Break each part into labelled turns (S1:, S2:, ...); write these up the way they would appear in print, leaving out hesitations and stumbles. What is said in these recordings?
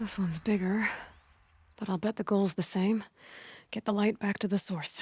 S1: This one's bigger, but I'll bet the goal's the same. Get the light back to the source.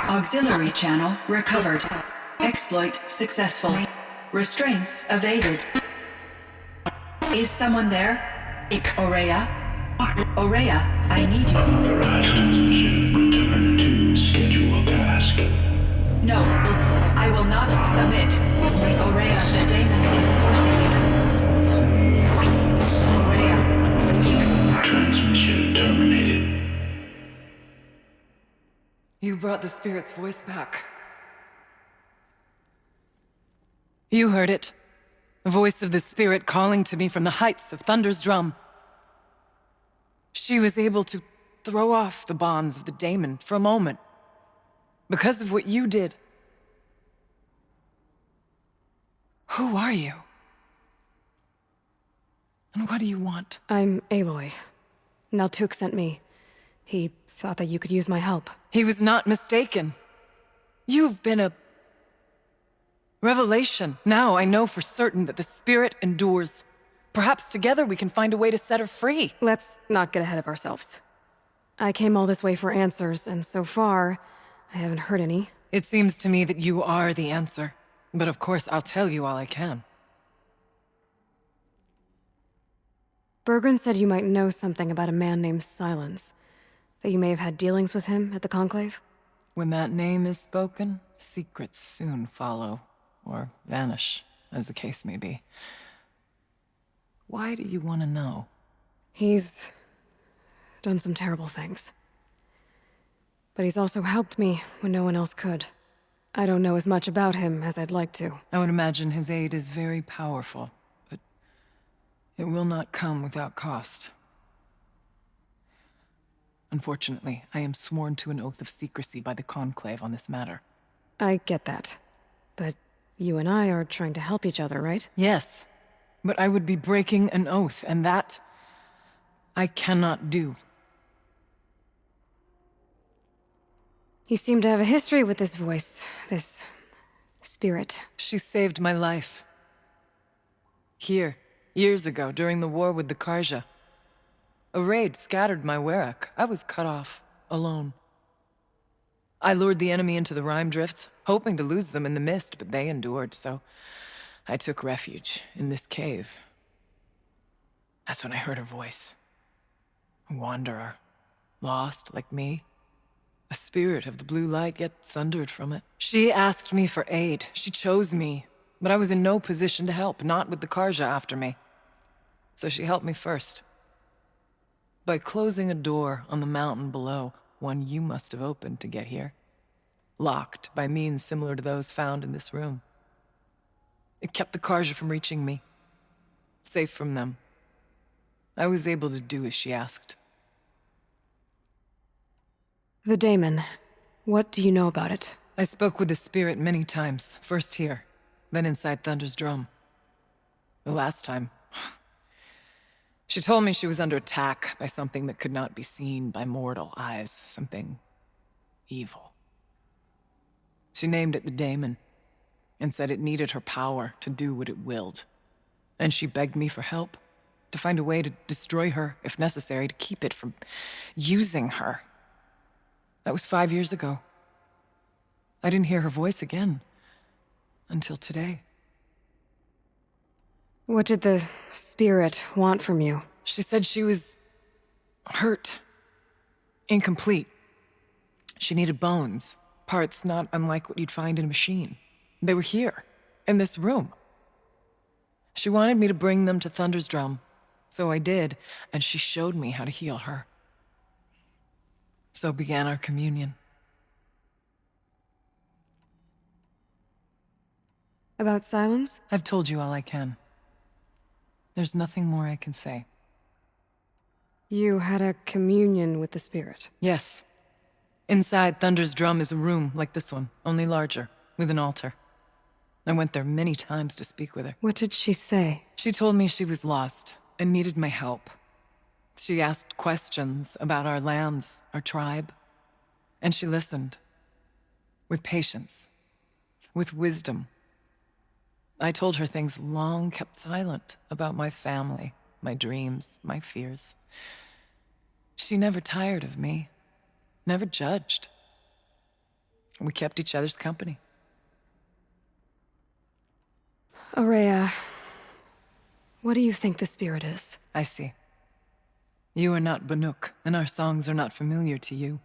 S2: Auxiliary channel recovered. Exploit successful. Restraints evaded. Is someone there? Ourea? Ourea, I need you.
S3: Transmission return to scheduled task.
S2: No, I will not submit. Ourea, the daemon is forcing you. Ourea,
S3: Transmission terminated.
S4: You brought the spirit's voice back. You heard it. The voice of the spirit calling to me from the heights of Thunder's drum. She was able to throw off the bonds of the daemon for a moment. Because of what you did. Who are you? And what do you want?
S1: I'm Aloy. Naltuk sent me. He thought that you could use my help.
S4: He was not mistaken. You've been a revelation. Now I know for certain that the spirit endures. Perhaps together we can find a way to set her free.
S1: Let's not get ahead of ourselves. I came all this way for answers, and so far, I haven't heard any.
S4: It seems to me that you are the answer. But of course, I'll tell you all I can.
S1: Bergren said you might know something about a man named Silence. That you may have had dealings with him at the Conclave?
S4: When that name is spoken, secrets soon follow, or vanish, as the case may be. Why do you want to know?
S1: He's done some terrible things. But he's also helped me when no one else could. I don't know as much about him as I'd like to.
S4: I would imagine his aid is very powerful, but it will not come without cost. Unfortunately, I am sworn to an oath of secrecy by the Conclave on this matter.
S1: I get that. But you and I are trying to help each other, right?
S4: Yes, but I would be breaking an oath, and that I cannot do.
S1: You seem to have a history with this voice, this spirit.
S4: She saved my life. Here, years ago, during the war with the Karja. A raid scattered my Werak. I was cut off, alone. I lured the enemy into the Rime Drifts, hoping to lose them in the mist, but they endured, so I took refuge in this cave. That's when I heard her voice. A wanderer, lost like me. A spirit of the blue light, yet sundered from it. She asked me for aid. She chose me, but I was in no position to help, not with the Karja after me. So she helped me first. By closing a door on the mountain below, one you must have opened to get here. Locked by means similar to those found in this room. It kept the Karja from reaching me. Safe from them. I was able to do as she asked.
S1: The Daemon. What do you know about it?
S4: I spoke with the spirit many times, first here, then inside Thunder's drum. The last time, she told me she was under attack by something that could not be seen by mortal eyes, something evil. She named it the Daemon, and said it needed her power to do what it willed. And she begged me for help, to find a way to destroy her, if necessary, to keep it from using her. That was 5 years ago. I didn't hear her voice again, until today.
S1: What did the spirit want from you?
S4: She said she was hurt, incomplete. She needed bones, parts not unlike what you'd find in a machine. They were here, in this room. She wanted me to bring them to Thunder's drum, so I did, and she showed me how to heal her. So began our communion.
S1: About silence?
S4: I've told you all I can. There's nothing more I can say.
S1: You had a communion with the spirit.
S4: Yes. Inside Thunder's drum is a room like this one, only larger, with an altar. I went there many times to speak with her.
S1: What did she say?
S4: She told me she was lost and needed my help. She asked questions about our lands, our tribe, and she listened. With patience, with wisdom. I told her things long kept silent about my family, my dreams, my fears. She never tired of me, never judged. We kept each other's company.
S1: Aurea, what do you think the spirit is?
S4: I see. You are not Banuk, and our songs are not familiar to you.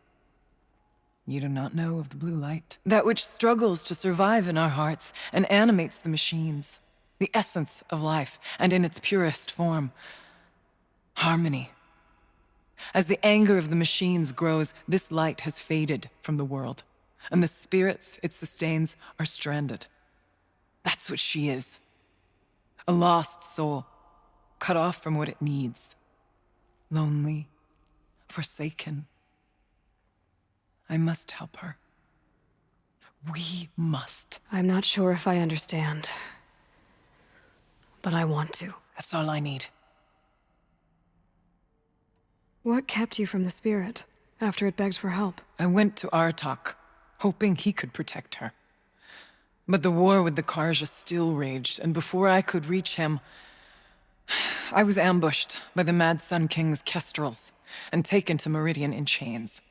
S4: You do not know of the blue light. That which struggles to survive in our hearts and animates the machines. The essence of life, and in its purest form. Harmony. As the anger of the machines grows, this light has faded from the world, and the spirits it sustains are stranded. That's what she is. A lost soul, cut off from what it needs. Lonely, forsaken. I must help her. We must.
S1: I'm not sure if I understand, but I want to.
S4: That's all I need.
S1: What kept you from the spirit after it begged for help?
S4: I went to Artok, hoping he could protect her. But the war with the Karja still raged, and before I could reach him, I was ambushed by the Mad Sun King's kestrels and taken to Meridian in chains.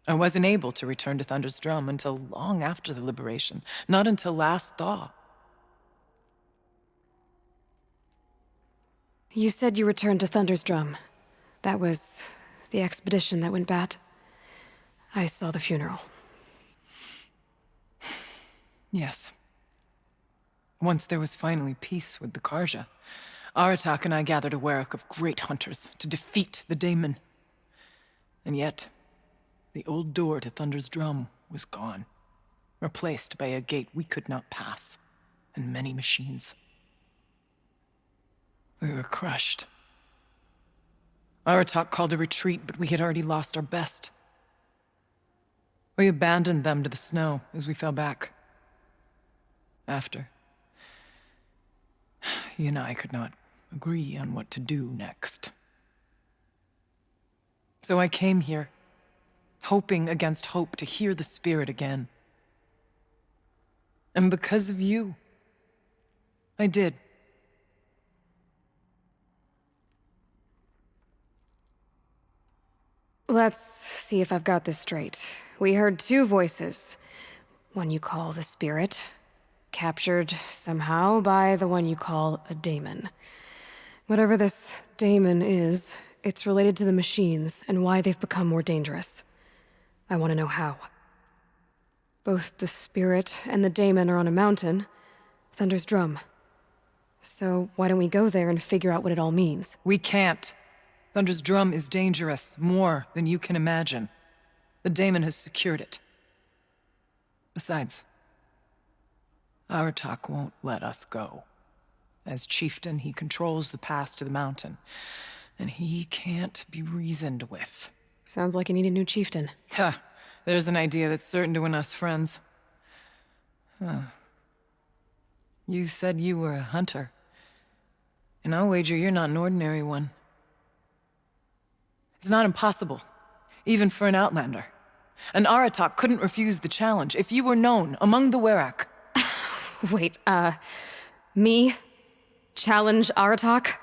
S4: I wasn't able to return to Thunder's drum until long after the liberation, not until last thaw.
S1: You said you returned to Thunder's drum. That was the expedition that went bad? I saw the funeral.
S4: Yes. Once there was finally peace with the Karja, Aratak and I gathered a Werak of great hunters to defeat the Daemon. And yet, the old door to Thunder's Drum was gone, replaced by a gate we could not pass, and many machines. We were crushed. Aratak called a retreat, but we had already lost our best. We abandoned them to the snow as we fell back. After, he and I could not agree on what to do next. So I came here, hoping against hope to hear the spirit again. And because of you, I did.
S1: Let's see if I've got this straight. We heard two voices. One you call the spirit, captured somehow by the one you call a daemon. Whatever this daemon is, it's related to the machines and why they've become more dangerous. I want to know how. Both the spirit and the daemon are on a mountain, Thunder's Drum. So why don't we go there and figure out what it all means?
S4: We can't. Thunder's Drum is dangerous, more than you can imagine. The daemon has secured it. Besides, Aratak won't let us go. As chieftain, he controls the pass to the mountain, and he can't be reasoned with.
S1: Sounds like you need a new chieftain.
S4: Ha! There's an idea that's certain to win us friends. Huh. You said you were a hunter, and I'll wager you're not an ordinary one. It's not impossible, even for an outlander. And Aratak couldn't refuse the challenge if you were known among the Werak.
S1: Wait, me? Challenge Aratak?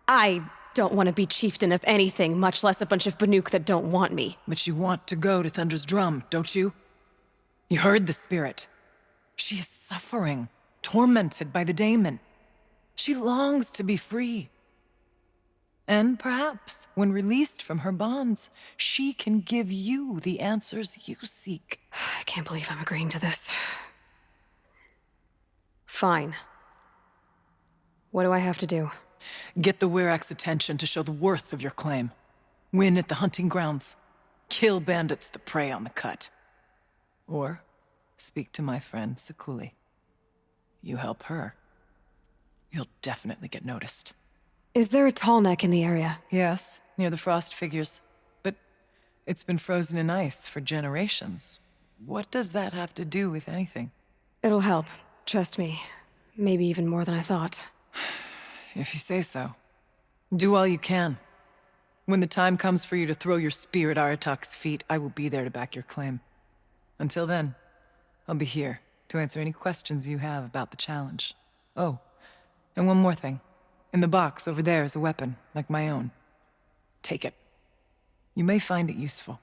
S1: I don't want to be chieftain of anything, much less a bunch of Banuk that don't want me.
S4: But you want to go to Thunder's Drum, don't you? You heard the spirit. She is suffering, tormented by the daemon. She longs to be free. And perhaps, when released from her bonds, she can give you the answers you seek.
S1: I can't believe I'm agreeing to this. Fine. What do I have to do?
S4: Get the Werak's attention to show the worth of your claim. Win at the hunting grounds. Kill bandits that prey on the cut. Or speak to my friend Sekuli. You help her, you'll definitely get noticed.
S1: Is there a tall neck in the area?
S4: Yes, near the frost figures. But it's been frozen in ice for generations. What does that have to do with anything?
S1: It'll help. Trust me. Maybe even more than I thought.
S4: If you say so. Do all you can. When the time comes for you to throw your spear at Aratak's feet, I will be there to back your claim. Until then, I'll be here to answer any questions you have about the challenge. Oh, and one more thing. In the box over there is a weapon, like my own. Take it. You may find it useful.